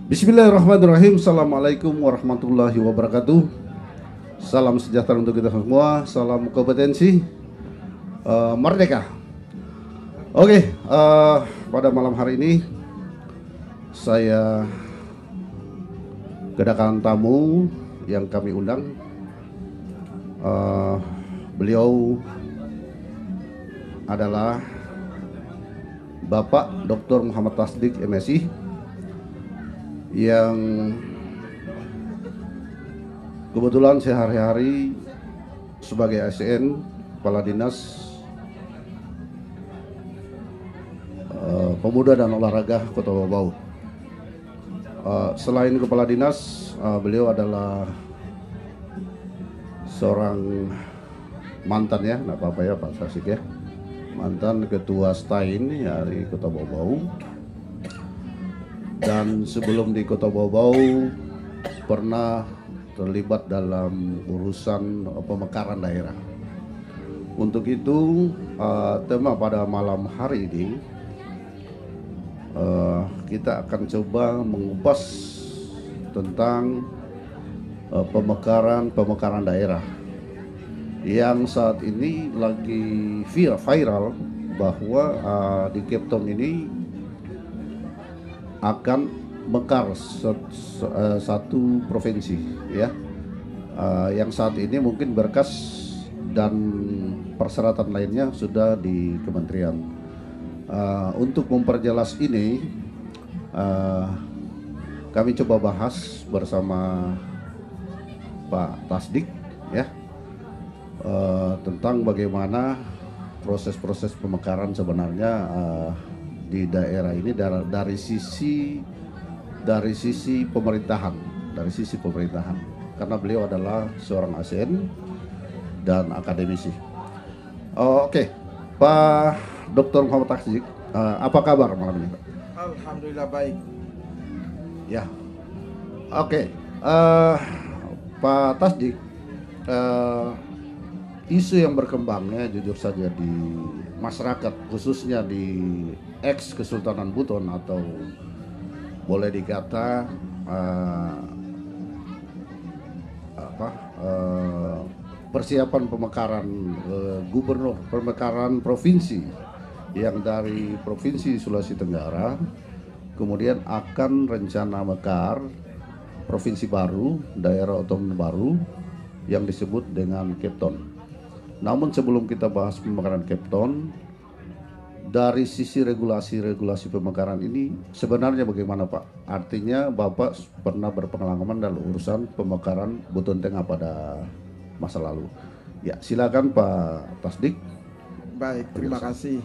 Bismillahirrahmanirrahim. Assalamualaikum warahmatullahi wabarakatuh. Salam sejahtera untuk kita semua. Salam kompetensi merdeka. Oke, pada malam hari ini saya kedatangan tamu yang kami undang. Beliau adalah Bapak Dr. Muhammad Tasdik MSI yang kebetulan sehari-hari sebagai ASN Kepala Dinas Pemuda dan Olahraga Kota Bau. Selain Kepala Dinas, beliau adalah seorang mantan, ya, nggak apa-apa ya Pak Tasdik ya, mantan Ketua STAIN dari Kota Bau. Dan sebelum di Kota Bau pernah terlibat dalam urusan pemekaran daerah. Untuk itu tema pada malam hari ini kita akan coba mengupas tentang pemekaran daerah yang saat ini lagi viral bahwa di Cape Town ini akan mekar satu provinsi, ya, yang saat ini mungkin berkas dan persyaratan lainnya sudah di kementerian. Untuk memperjelas ini, kami coba bahas bersama Pak Tasdik, ya, tentang bagaimana proses-proses pemekaran sebenarnya di daerah ini dari sisi pemerintahan, karena beliau adalah seorang ASN dan akademisi. Oke, Pak Dr. Muhammad Tasdik, apa kabar malam ini, Pak? Alhamdulillah baik. Ya, oke, Pak Tasdik, isu yang berkembangnya jujur saja di masyarakat, khususnya di ex Kesultanan Buton, atau boleh dikata persiapan pemekaran pemekaran provinsi yang dari Provinsi Sulawesi Tenggara kemudian akan rencana mekar provinsi baru, daerah otonom baru yang disebut dengan Cape Town. Namun sebelum kita bahas pemekaran Cape Town, dari sisi regulasi pemekaran ini sebenarnya bagaimana, Pak? Artinya Bapak pernah berpengalaman dalam urusan pemekaran Buton Tengah pada masa lalu. Ya, silakan Pak Tasdik. Baik, terima kasih.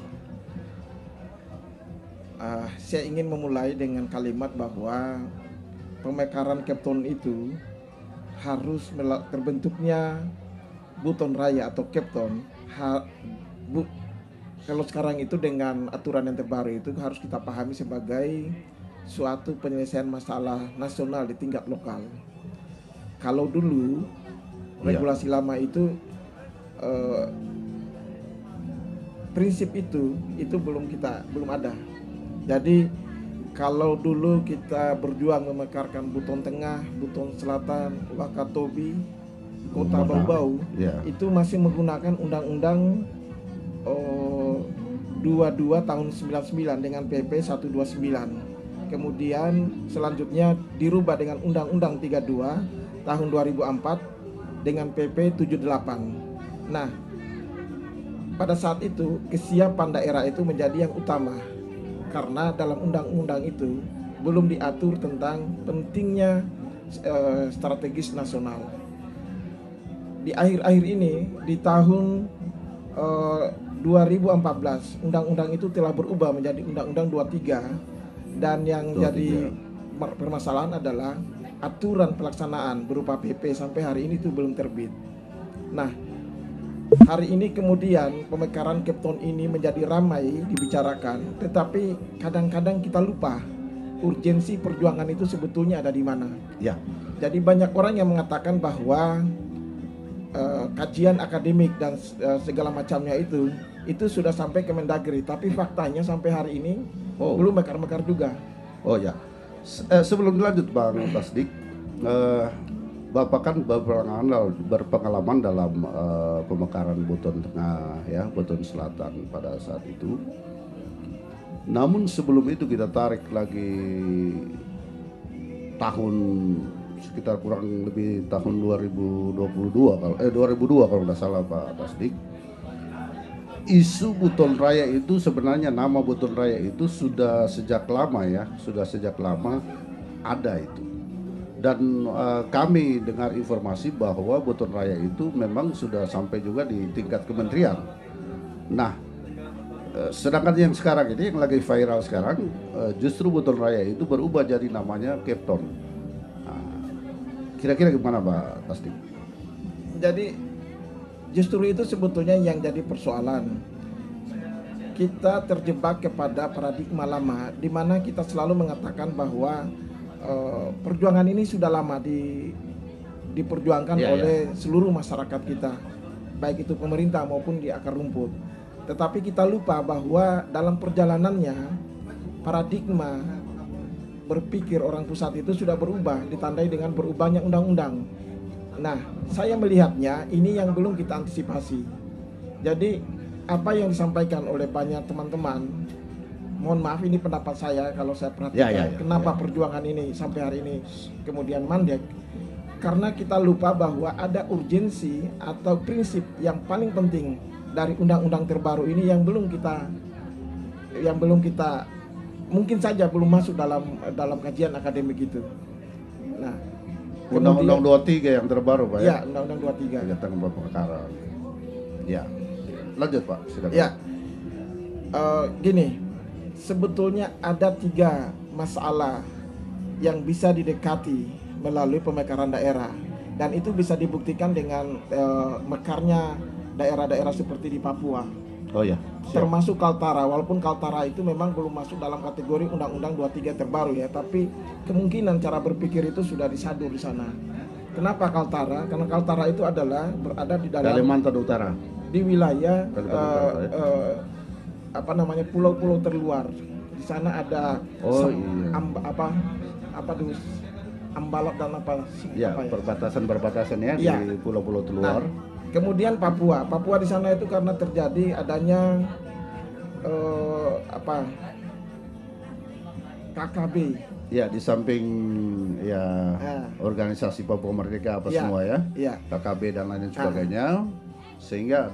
Saya ingin memulai dengan kalimat bahwa pemekaran Cape Town itu harus terbentuknya Buton Raya atau Cape Town. Kalau sekarang itu dengan aturan yang terbaru itu harus kita pahami sebagai suatu penyelesaian masalah nasional di tingkat lokal. Kalau dulu regulasi lama itu prinsip itu belum ada. Jadi kalau dulu kita berjuang memekarkan Buton Tengah, Buton Selatan, Wakatobi, Kota Bau, itu masih menggunakan Undang-Undang 22 tahun 99 dengan PP 129. Kemudian selanjutnya dirubah dengan Undang-Undang 32 tahun 2004 dengan PP 78. Nah, pada saat itu kesiapan daerah itu menjadi yang utama, karena dalam undang-undang itu belum diatur tentang pentingnya strategis nasional. Di akhir-akhir ini, di tahun 2014, undang-undang itu telah berubah menjadi Undang-Undang 23, dan yang jadi permasalahan adalah aturan pelaksanaan berupa PP sampai hari ini itu belum terbit. Nah, hari ini kemudian pemekaran Cape Town ini menjadi ramai dibicarakan, tetapi kadang-kadang kita lupa urgensi perjuangan itu sebetulnya ada di mana. Ya. Jadi banyak orang yang mengatakan bahwa kajian akademik dan segala macamnya itu sudah sampai ke Mendagri, tapi faktanya sampai hari ini belum mekar-mekar juga. Oh ya, Sebelum dilanjut Bang Tasdik, Bapak kan berpengalaman dalam pemekaran Buton Tengah ya, Buton Selatan pada saat itu. Namun sebelum itu kita tarik lagi tahun sekitar kurang lebih tahun 2002 kalau nggak salah Pak Tasdik. Isu Buton Raya itu sebenarnya nama Buton Raya itu sudah sejak lama ya, sudah sejak lama ada itu. Dan kami dengar informasi bahwa Buton Raya itu memang sudah sampai juga di tingkat kementerian. Nah, sedangkan yang sekarang ini yang lagi viral sekarang justru Buton Raya itu berubah jadi namanya Kepton. Nah, kira-kira gimana Pak Tasdik? Jadi justru itu sebetulnya yang jadi persoalan. Kita terjebak kepada paradigma lama di mana kita selalu mengatakan bahwa perjuangan ini sudah lama diperjuangkan oleh seluruh masyarakat kita, baik itu pemerintah maupun di akar rumput. Tetapi kita lupa bahwa dalam perjalanannya paradigma berpikir orang pusat itu sudah berubah, ditandai dengan berubahnya undang-undang. Nah, saya melihatnya ini yang belum kita antisipasi. Jadi apa yang disampaikan oleh banyak teman-teman, mohon maaf ini pendapat saya kalau saya perhatikan, kenapa perjuangan ini sampai hari ini kemudian mandek, karena kita lupa bahwa ada urgensi atau prinsip yang paling penting dari undang-undang terbaru ini yang belum kita mungkin saja belum masuk dalam kajian akademik itu. Nah, Undang-Undang 23 yang terbaru Pak ya? Iya, Undang-Undang 23 tentang pemekaran. Ya, lanjut Pak, silakan. Ya, gini, sebetulnya ada 3 masalah yang bisa didekati melalui pemekaran daerah, dan itu bisa dibuktikan dengan mekarnya daerah-daerah seperti di Papua. Oh ya, termasuk Kaltara, walaupun Kaltara itu memang belum masuk dalam kategori Undang-Undang 23 terbaru ya, tapi kemungkinan cara berpikir itu sudah disadur di sana. Kenapa Kaltara? Karena Kaltara itu adalah berada di dalam Kalimantan Utara, di wilayah pulau-pulau terluar. Di sana ada Ambalot dan perbatasan ya, di pulau-pulau terluar. Nah, kemudian Papua di sana itu karena terjadi adanya KKB. Ya, di samping organisasi Papua Merdeka semua ya, KKB dan lain sebagainya, sehingga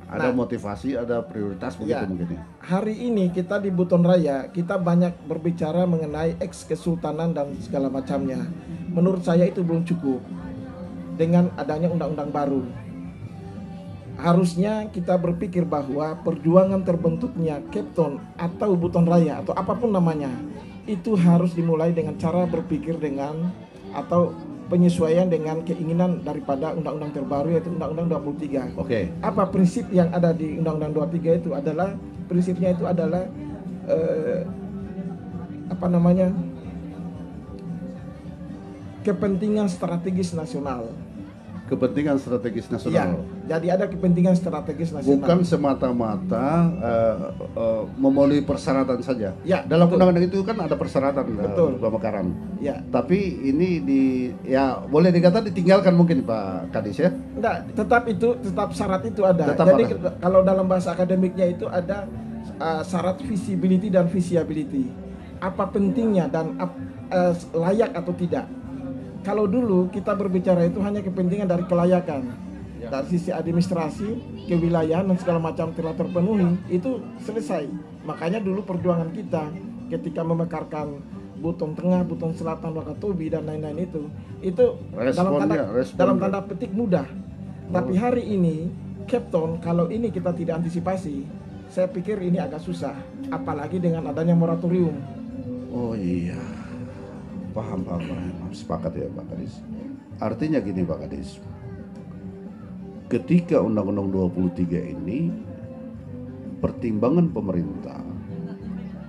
ada motivasi, ada prioritas begitu mungkin ya. Hari ini kita di Buton Raya kita banyak berbicara mengenai kesultanan dan segala macamnya. Menurut saya itu belum cukup. Dengan adanya undang-undang baru, harusnya kita berpikir bahwa perjuangan terbentuknya Kepton atau Buton Raya atau apapun namanya itu harus dimulai dengan cara berpikir dengan atau penyesuaian dengan keinginan daripada undang-undang terbaru, yaitu Undang-Undang 23. Oke. Apa prinsip yang ada di Undang-Undang 23 itu adalah, prinsipnya itu adalah kepentingan strategis nasional. Kepentingan strategis nasional. Ya, jadi ada kepentingan strategis nasional. Bukan semata-mata memenuhi persyaratan saja. Ya, dalam undang-undang itu kan ada persyaratan pemekaran. Ya. Tapi ini boleh dikata ditinggalkan mungkin Pak Kadis ya? Enggak, tetap syarat itu ada. Jadi kalau dalam bahasa akademiknya itu ada syarat visibility dan visibility. Apa pentingnya dan layak atau tidak. Kalau dulu kita berbicara itu hanya kepentingan dari kelayakan, dari sisi administrasi, kewilayahan dan segala macam telah terpenuhi, itu selesai. Makanya dulu perjuangan kita ketika memekarkan Buton Tengah, Buton Selatan, Wakatobi dan lain-lain itu dalam tanda petik mudah. Tapi hari ini Kepton, kalau ini kita tidak antisipasi, saya pikir ini agak susah, apalagi dengan adanya moratorium. Oh iya. Paham, sepakat ya Pak Kadis. Artinya gini Pak Kadis, ketika Undang-Undang 23 ini, pertimbangan pemerintah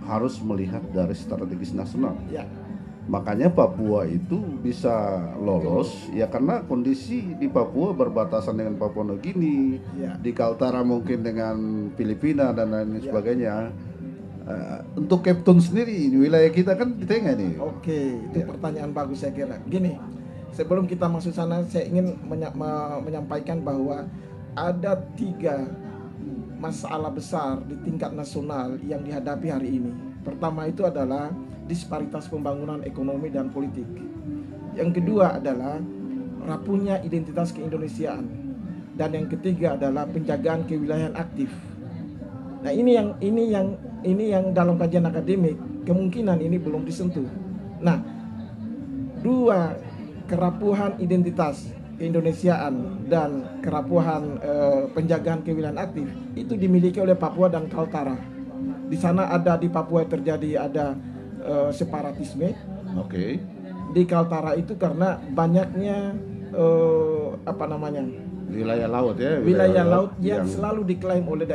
harus melihat dari strategis nasional. Ya. Makanya Papua itu bisa lolos ya karena kondisi di Papua berbatasan dengan Papua Nugini, di Kaltara mungkin dengan Filipina dan lain sebagainya. Untuk Kepton sendiri wilayah kita kan di tengah nih. Oke, itu pertanyaan bagus saya kira. Gini, sebelum kita masuk sana, saya ingin menyampaikan bahwa ada 3 masalah besar di tingkat nasional yang dihadapi hari ini. Pertama itu adalah disparitas pembangunan ekonomi dan politik. Yang kedua adalah rapuhnya identitas keindonesiaan. Dan yang ketiga adalah penjagaan kewilayahan aktif. Nah, ini yang dalam kajian akademik kemungkinan ini belum disentuh. Nah, 2 kerapuhan identitas keindonesiaan dan kerapuhan penjagaan kewilayahan aktif itu dimiliki oleh Papua dan Kaltara. Di sana di Papua terjadi separatisme. Oke. Di Kaltara itu karena banyaknya Wilayah laut ya. Wilayah laut yang selalu diklaim oleh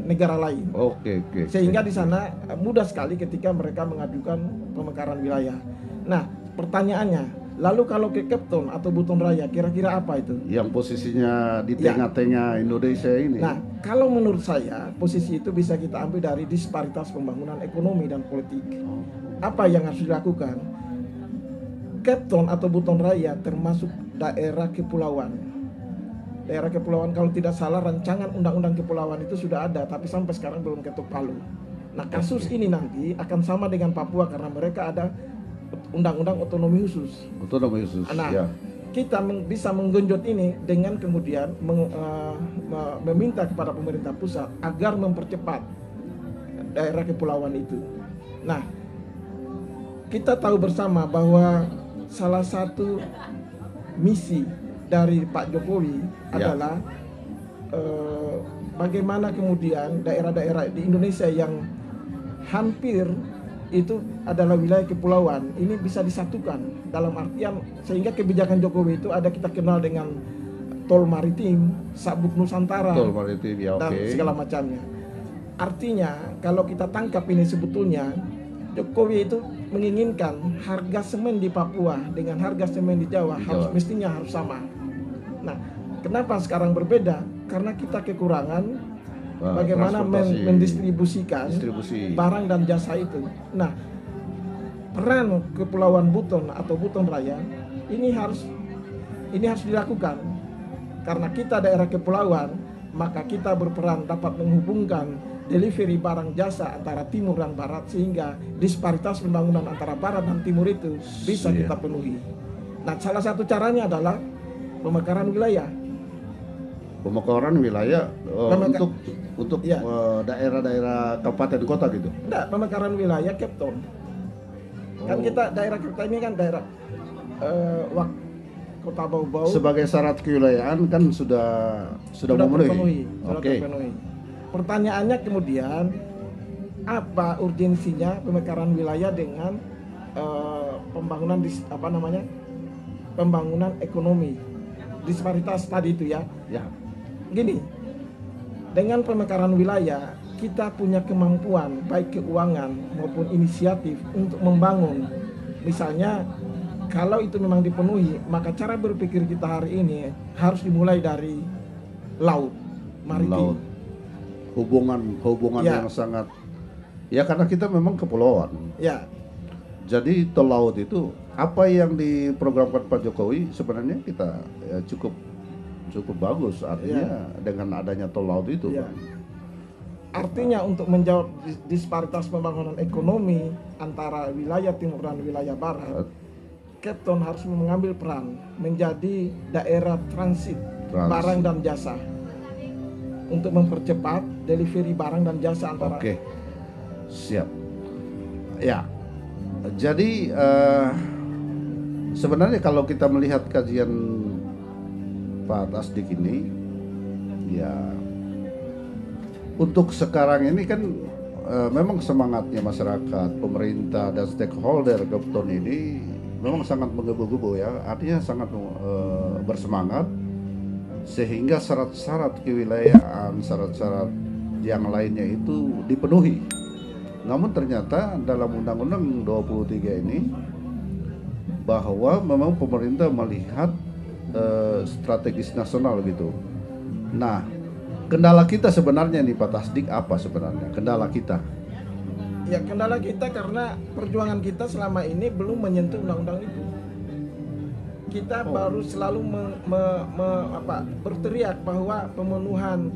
negara lain. Oke. Sehingga di sana mudah sekali ketika mereka mengajukan pemekaran wilayah. Nah, pertanyaannya, lalu kalau ke Kepton atau Buton Raya, kira-kira apa itu? Yang posisinya di tengah-tengah Indonesia ini. Nah, kalau menurut saya, posisi itu bisa kita ambil dari disparitas pembangunan ekonomi dan politik. Apa yang harus dilakukan? Kepton atau Buton Raya termasuk daerah kepulauan. Daerah kepulauan, kalau tidak salah rancangan undang-undang kepulauan itu sudah ada, tapi sampai sekarang belum ketuk palu. Nah, kasus ini nanti akan sama dengan Papua karena mereka ada undang-undang otonomi khusus. Otonomi khusus. Nah, ya. kita bisa menggenjot ini dengan kemudian meminta kepada pemerintah pusat agar mempercepat daerah kepulauan itu. Nah, kita tahu bersama bahwa salah satu misi dari Pak Jokowi adalah bagaimana kemudian daerah-daerah di Indonesia yang hampir itu adalah wilayah kepulauan ini bisa disatukan, dalam artian sehingga kebijakan Jokowi itu kita kenal dengan tol maritim, sabuk Nusantara, Tol maritim, ya, dan segala macamnya. Artinya kalau kita tangkap ini, sebetulnya Jokowi itu menginginkan harga semen di Papua dengan harga semen di Jawa mestinya harus sama. Nah, kenapa sekarang berbeda? Karena kita kekurangan bagaimana mendistribusikan barang dan jasa itu. Nah, peran Kepulauan Buton atau Buton Raya ini harus dilakukan. Karena kita daerah kepulauan, maka kita berperan dapat menghubungkan delivery barang jasa antara timur dan barat, sehingga disparitas pembangunan antara barat dan timur itu bisa kita penuhi. Nah, salah satu caranya adalah pemekaran wilayah. Pemekaran wilayah untuk daerah-daerah kabupaten kota gitu. Enggak, pemekaran wilayah Kepton. Kan kita daerah kita ini kan daerah Kota Bau-Bau. Sebagai syarat kewilayahan kan sudah memenuhi. Oke. Pertanyaannya kemudian, apa urgensinya pemekaran wilayah dengan pembangunan ekonomi? Disparitas tadi itu ya. Gini, dengan pemekaran wilayah kita punya kemampuan baik keuangan maupun inisiatif untuk membangun. Misalnya kalau itu memang dipenuhi, maka cara berpikir kita hari ini harus dimulai dari laut, maritim. Hubungan yang sangat, ya karena kita memang kepulauan. Ya. Jadi tol laut itu apa yang diprogramkan Pak Jokowi sebenarnya kita cukup bagus, artinya dengan adanya tol laut itu. Artinya untuk menjawab disparitas pembangunan ekonomi antara wilayah timur dan wilayah barat, Kepton harus mengambil peran menjadi daerah transit barang dan jasa untuk mempercepat delivery barang dan jasa antara. Oke, siap. Ya, jadi sebenarnya kalau kita melihat kajian Pak Tasdik ini, ya untuk sekarang ini kan memang semangatnya masyarakat, pemerintah dan stakeholder Kepton ini memang sangat menggebu-gebu ya, artinya sangat bersemangat, sehingga syarat-syarat kewilayahan, syarat-syarat yang lainnya itu dipenuhi. Namun ternyata dalam Undang-Undang 23 ini bahwa memang pemerintah melihat strategis nasional gitu. Nah, kendala kita sebenarnya nih Pak Tasdik apa sebenarnya kendala kita? Ya, kendala kita karena perjuangan kita selama ini belum menyentuh undang-undang itu. Kita baru selalu berteriak bahwa pemenuhan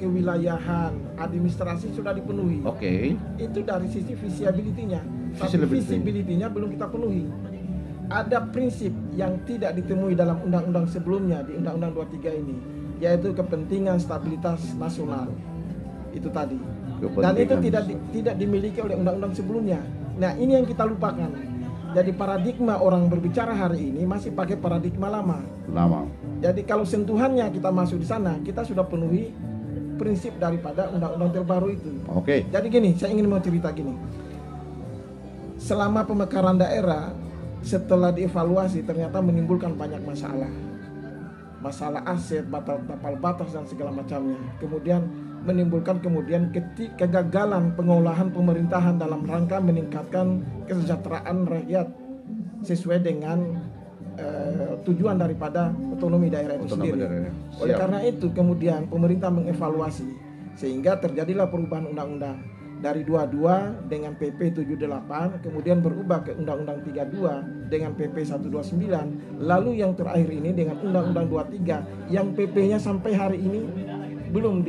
kewilayahan, administrasi sudah dipenuhi. Oke. Itu dari sisi visibility-nya. Tapi visibility-nya belum kita penuhi. Ada prinsip yang tidak ditemui dalam undang-undang sebelumnya di Undang-Undang 23 ini, yaitu kepentingan stabilitas nasional. Itu tadi. Dan itu tidak dimiliki oleh undang-undang sebelumnya. Nah, ini yang kita lupakan. Jadi paradigma orang berbicara hari ini masih pakai paradigma lama. Jadi kalau sentuhannya kita masuk di sana, kita sudah penuhi prinsip daripada undang-undang terbaru itu. Oke. Jadi gini, saya ingin mau cerita gini. Selama pemekaran daerah, setelah dievaluasi ternyata menimbulkan banyak masalah. Masalah aset, tapal batas dan segala macamnya. Kemudian menimbulkan kegagalan pengolahan pemerintahan dalam rangka meningkatkan kesejahteraan rakyat sesuai dengan tujuan daripada otonomi daerah itu sendiri. Oleh karena itu kemudian pemerintah mengevaluasi sehingga terjadilah perubahan undang-undang dari 22 dengan PP 78 kemudian berubah ke Undang-Undang 32 dengan PP 129 lalu yang terakhir ini dengan Undang-Undang 23 yang PP-nya sampai hari ini belum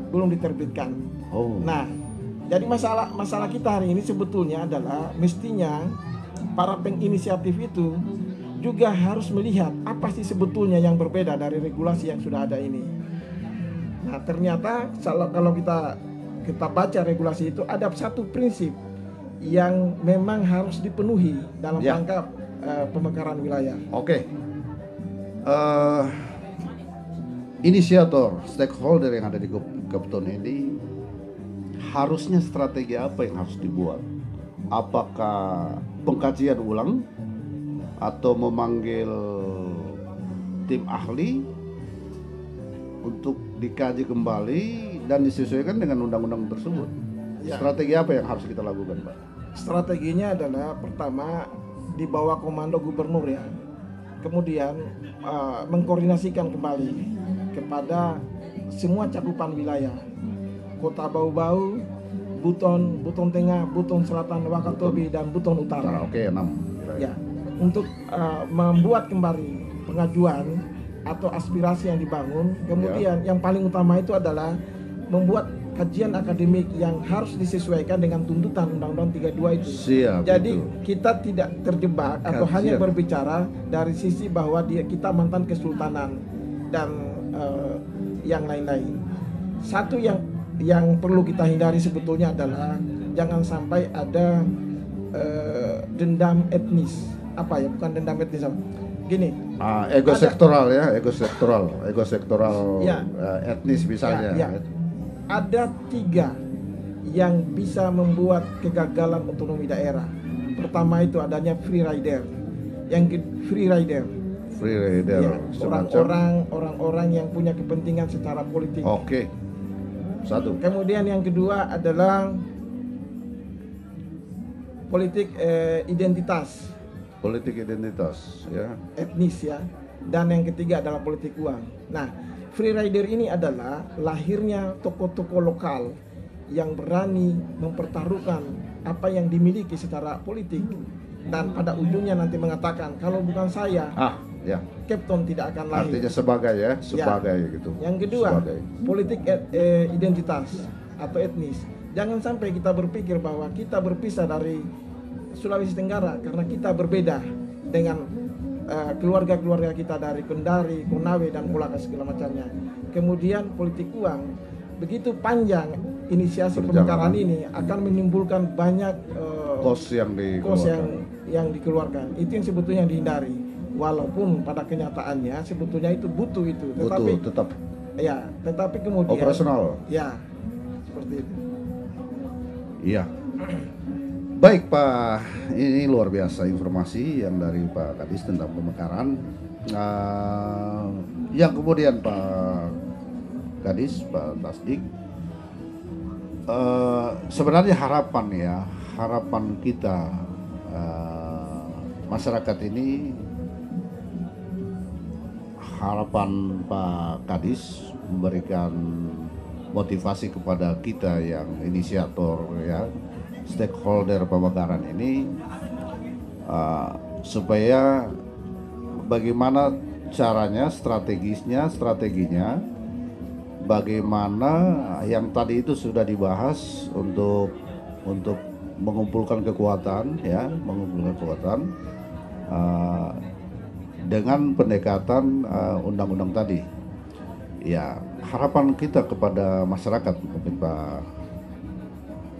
diterbitkan. Nah, jadi masalah kita hari ini sebetulnya adalah mestinya para penginisiatif itu juga harus melihat apa sih sebetulnya yang berbeda dari regulasi yang sudah ada ini. Nah, ternyata kalau kita baca regulasi itu ada satu prinsip yang memang harus dipenuhi dalam rangka pemekaran wilayah. Oke. Inisiator, stakeholder yang ada di Gapton ini harusnya strategi apa yang harus dibuat? Apakah pengkajian ulang atau memanggil tim ahli untuk dikaji kembali dan disesuaikan dengan undang-undang tersebut? Strategi apa yang harus kita lakukan, Pak? Strateginya adalah pertama di bawah komando gubernur ya. Kemudian mengkoordinasikan kembali kepada semua cakupan wilayah, Kota Bau-Bau, Buton Tengah, Buton Selatan, Wakatobi dan Buton Utara. Oke, 6. Ya, untuk membuat kembali pengajuan atau aspirasi yang dibangun. Kemudian yang paling utama itu adalah membuat kajian akademik yang harus disesuaikan dengan tuntutan Undang-Undang 32 itu. Jadi kita tidak terjebak atau hanya berbicara dari sisi bahwa kita mantan kesultanan dan yang lain-lain. Satu yang perlu kita hindari sebetulnya adalah jangan sampai ada dendam etnis. Bukan dendam etnis gini. Ego sektoral etnis misalnya. Ada 3 yang bisa membuat kegagalan otonomi daerah. Pertama itu adanya free rider. Orang-orang yang punya kepentingan secara politik. Oke. Satu. Kemudian yang kedua adalah politik identitas. Politik identitas, ya. Etnis ya. Dan yang ketiga adalah politik uang. Nah, free rider ini adalah lahirnya tokoh-tokoh lokal yang berani mempertaruhkan apa yang dimiliki secara politik dan pada ujungnya nanti mengatakan kalau bukan saya, Gapton tidak akan lahir. Artinya sebagai gitu. Yang kedua, politik identitas atau etnis. Jangan sampai kita berpikir bahwa kita berpisah dari Sulawesi Tenggara karena kita berbeda dengan keluarga-keluarga kita dari Kendari, Konawe dan Kolaka segala macamnya. Kemudian politik uang, begitu panjang inisiasi pemekaran ini akan menimbulkan banyak kos yang dikeluarkan. Itu yang sebetulnya yang dihindari. Walaupun pada kenyataannya sebetulnya itu butuh itu, tetapi kemudian operasional. Ya, seperti itu. Iya. Baik Pak, ini luar biasa informasi yang dari Pak Kadis tentang pemekaran. Yang kemudian Pak Kadis, Pak Tasdik, sebenarnya harapan kita masyarakat ini, harapan Pak Kadis memberikan motivasi kepada kita yang inisiator ya, stakeholder pemekaran ini, supaya bagaimana caranya, strateginya, bagaimana yang tadi itu sudah dibahas untuk mengumpulkan kekuatan ya, dengan pendekatan undang-undang tadi. Ya, harapan kita kepada masyarakat, mungkin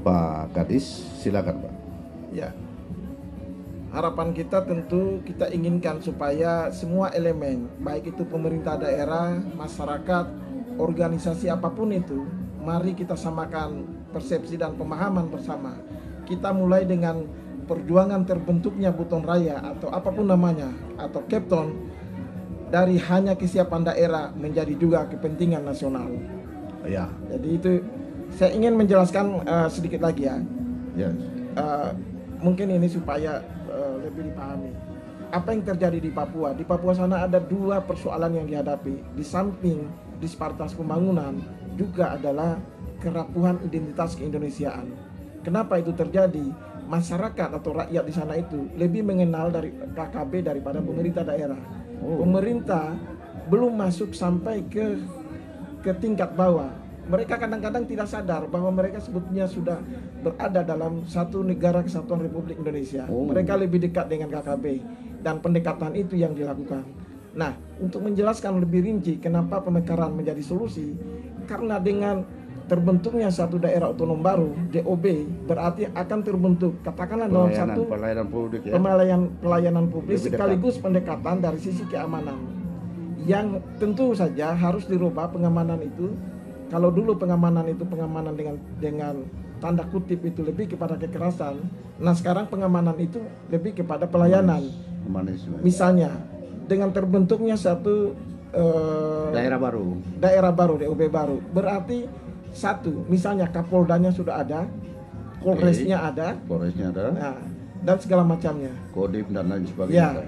Pak Kadis, silakan Pak. Ya, harapan kita tentu kita inginkan supaya semua elemen, baik itu pemerintah daerah, masyarakat, organisasi apapun itu, mari kita samakan persepsi dan pemahaman bersama. Kita mulai dengan perjuangan terbentuknya Buton Raya atau apapun namanya, atau Kepton, dari hanya kesiapan daerah menjadi juga kepentingan nasional. Ya. Jadi itu saya ingin menjelaskan sedikit lagi ya. Ya. Mungkin ini supaya lebih dipahami. Apa yang terjadi di Papua? Di Papua sana ada dua persoalan yang dihadapi. Di samping disparitas pembangunan, juga adalah kerapuhan identitas keindonesiaan. Kenapa itu terjadi? Masyarakat atau rakyat di sana itu lebih mengenal dari KKB daripada pemerintah daerah. Pemerintah belum masuk sampai ke tingkat bawah. Mereka kadang-kadang tidak sadar bahwa mereka sebetulnya sudah berada dalam satu negara kesatuan Republik Indonesia. Mereka lebih dekat dengan KKB, dan pendekatan itu yang dilakukan. Nah, untuk menjelaskan lebih rinci kenapa pemekaran menjadi solusi, karena dengan terbentuknya satu daerah otonom baru, DOB, berarti akan terbentuk katakanlah dalam satu pelayanan publik ya. Pelayanan publik sekaligus pendekatan dari sisi keamanan, yang tentu saja harus dirubah pengamanan itu. Kalau dulu pengamanan itu pengamanan dengan tanda kutip itu lebih kepada kekerasan, nah sekarang pengamanan itu lebih kepada pelayanan. Misalnya dengan terbentuknya satu daerah baru, DOB baru, berarti satu, misalnya Kapoldanya sudah ada, Polresnya ada, nah, dan segala macamnya, Kodim dan lain sebagainya. Ya.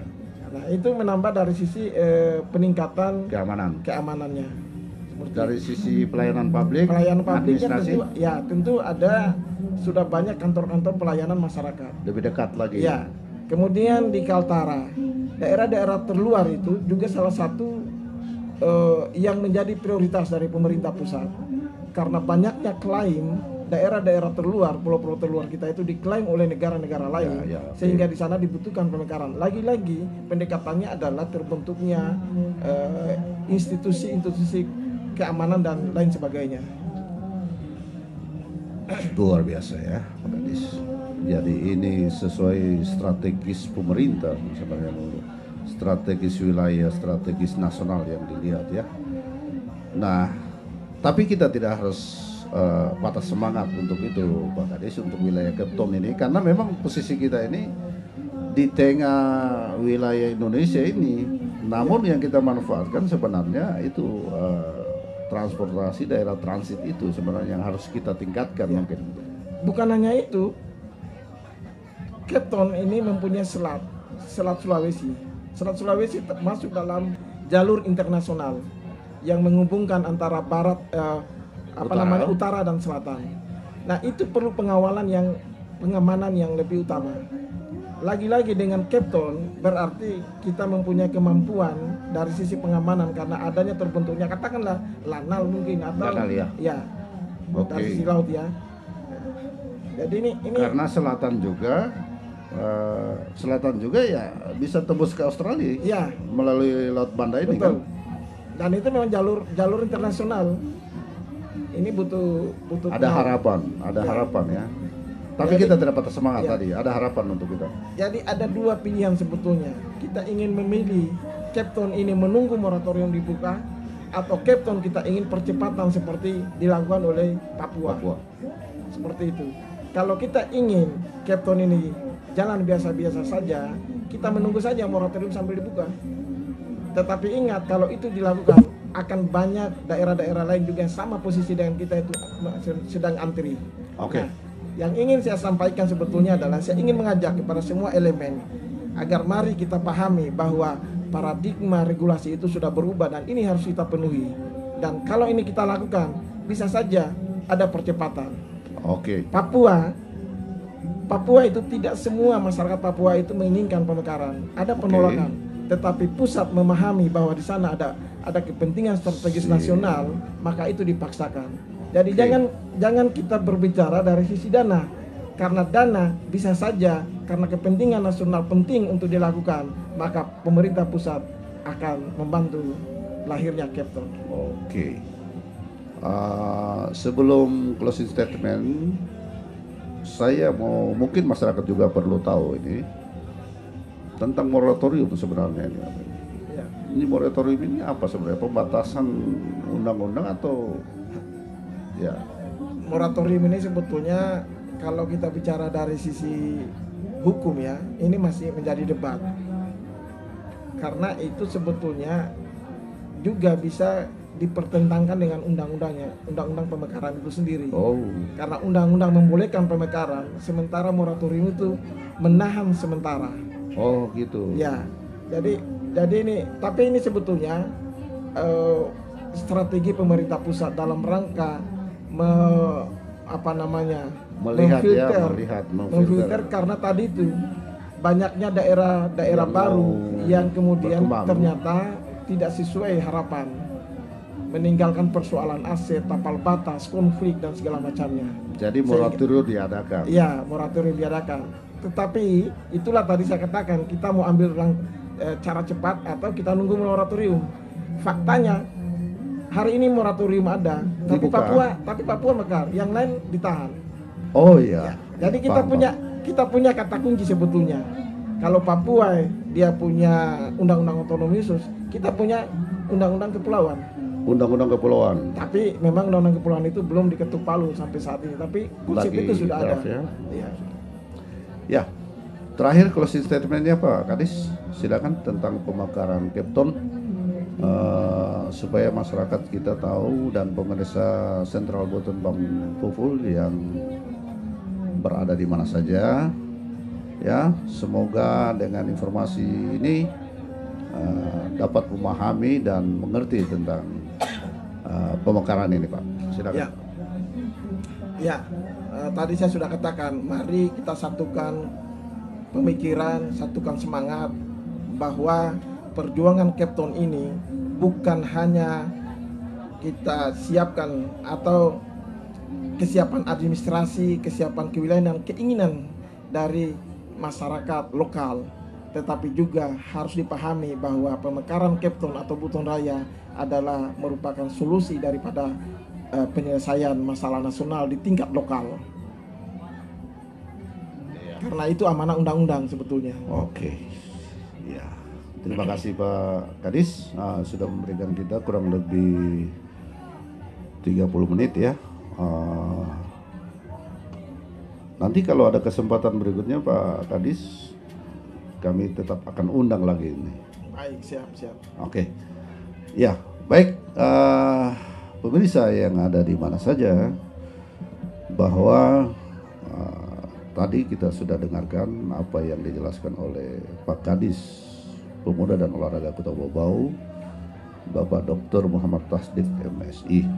Nah, itu menambah dari sisi peningkatan keamanannya. Dari sisi pelayanan publik, administrasi, tentu ada, sudah banyak kantor-kantor pelayanan masyarakat. Lebih dekat lagi. Ya. Kemudian di Kaltara, daerah-daerah terluar itu juga salah satu yang menjadi prioritas dari pemerintah pusat. Karena banyaknya klaim daerah-daerah terluar, pulau-pulau terluar kita itu diklaim oleh negara-negara lain, sehingga di sana dibutuhkan pemekaran. Lagi-lagi pendekatannya adalah terbentuknya institusi-institusi keamanan dan lain sebagainya. Luar biasa ya, Pak Kadis. Jadi ini sesuai strategis pemerintah sebenarnya, strategis wilayah, strategis nasional yang dilihat ya. Nah, tapi kita tidak harus patah semangat untuk itu Pak Kadis, untuk wilayah Kepton ini, karena memang posisi kita ini di tengah wilayah Indonesia ini. Namun yang kita manfaatkan sebenarnya itu transportasi daerah transit itu sebenarnya yang harus kita tingkatkan mungkin. Bukan hanya itu, Kepton ini mempunyai selat Sulawesi. Selat Sulawesi termasuk dalam jalur internasional yang menghubungkan antara barat, utara dan selatan. Nah, itu perlu pengamanan yang lebih utama. Lagi-lagi dengan Kepton berarti kita mempunyai kemampuan dari sisi pengamanan karena adanya terbentuknya katakanlah lanal mungkin atau dari sisi laut ya. Jadi ini karena selatan juga ya bisa tembus ke Australia ya, melalui laut Banda ini. Betul. Kan. Dan itu memang jalur internasional. Ini butuh ada harapan ya. Tapi jadi, kita tidak patah semangat tadi, ada harapan untuk kita. Jadi ada dua pilihan sebetulnya. Kita ingin memilih Kepton ini menunggu moratorium dibuka, atau Kepton kita ingin percepatan seperti dilakukan oleh Papua. Seperti itu. Kalau kita ingin Kepton ini jalan biasa-biasa saja, kita menunggu saja moratorium sambil dibuka. Tetapi ingat, kalau itu dilakukan, akan banyak daerah-daerah lain juga yang sama posisi dengan kita itu sedang antri. Oke. Nah, yang ingin saya sampaikan sebetulnya adalah saya ingin mengajak kepada semua elemen agar mari kita pahami bahwa paradigma regulasi itu sudah berubah dan ini harus kita penuhi. Dan kalau ini kita lakukan, bisa saja ada percepatan. Oke. Papua itu tidak semua masyarakat Papua itu menginginkan pemekaran, ada penolakan. Tetapi pusat memahami bahwa di sana ada kepentingan strategis nasional, maka itu dipaksakan. Jadi jangan kita berbicara dari sisi dana, karena dana bisa saja karena kepentingan nasional penting untuk dilakukan, maka pemerintah pusat akan membantu lahirnya Kepton. Oke. Sebelum closing statement, saya mungkin masyarakat juga perlu tahu ini tentang moratorium sebenarnya ini. Ya. Ini moratorium ini apa sebenarnya? Pembatasan undang-undang atau ya? Moratorium ini sebetulnya kalau kita bicara dari sisi hukum ya, ini masih menjadi debat. Karena itu sebetulnya juga bisa dipertentangkan dengan undang-undang pemekaran itu sendiri. Karena undang-undang membolehkan pemekaran, sementara moratorium itu menahan sementara. Oh gitu. Ya, jadi ini, tapi ini sebetulnya strategi pemerintah pusat dalam rangka memfilter karena tadi itu banyaknya daerah baru yang kemudian ternyata tidak sesuai harapan, meninggalkan persoalan aset, tapal batas, konflik dan segala macamnya. Jadi moratorium diadakan. Iya, moratorium diadakan. Tetapi itulah tadi saya katakan, kita mau ambil cara cepat atau kita nunggu moratorium. Faktanya hari ini moratorium ada, tapi Papua mekar, yang lain ditahan. Oh iya. Ya, jadi kita punya kata kunci sebetulnya. Kalau Papua dia punya undang-undang otonomi khusus, kita punya undang-undang kepulauan. Undang-undang kepulauan. Tapi memang undang-undang kepulauan itu belum diketuk palu sampai saat ini. Tapi konsep itu sudah ada. Ya. Terakhir closing statementnya Pak Kadis, silakan tentang pemekaran Kepton supaya masyarakat kita tahu dan pemirsa Central Buton Bang Puful yang berada di mana saja. Ya, semoga dengan informasi ini dapat memahami dan mengerti tentang pemekaran ini, Pak. Silakan. Tadi saya sudah katakan, mari kita satukan pemikiran, satukan semangat bahwa perjuangan Kepton ini bukan hanya kita siapkan atau kesiapan administrasi, kesiapan kewilayahan dan keinginan dari masyarakat lokal, tetapi juga harus dipahami bahwa pemekaran Kepton atau Buton Raya adalah merupakan solusi daripada penyelesaian masalah nasional di tingkat lokal. Karena itu amanah undang-undang sebetulnya. Oke. Ya. Terima kasih Pak Kadis sudah memberikan kita kurang lebih 30 menit ya. Nanti kalau ada kesempatan berikutnya Pak Kadis, kami tetap akan undang lagi ini. Baik, siap. Oke. Ya, baik pemirsa yang ada di mana saja, bahwa tadi kita sudah dengarkan apa yang dijelaskan oleh Pak Kadis Pemuda dan Olahraga Kota Bau, Bapak Dr. Muhammad Tasdik MSI.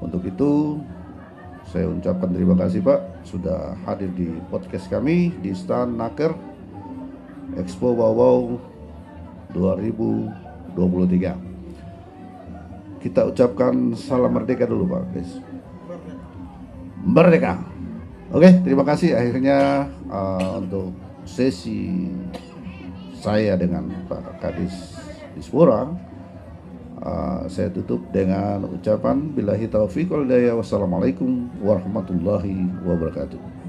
Untuk itu saya ucapkan terima kasih Pak sudah hadir di podcast kami di stand Naker Expo Bau 2023. Kita ucapkan salam merdeka dulu Pak guys. Merdeka. Oke, terima kasih akhirnya untuk sesi saya dengan Pak Kadis Dispora. Saya tutup dengan ucapan billahi taufiq wal hidayah. Wassalamualaikum warahmatullahi wabarakatuh.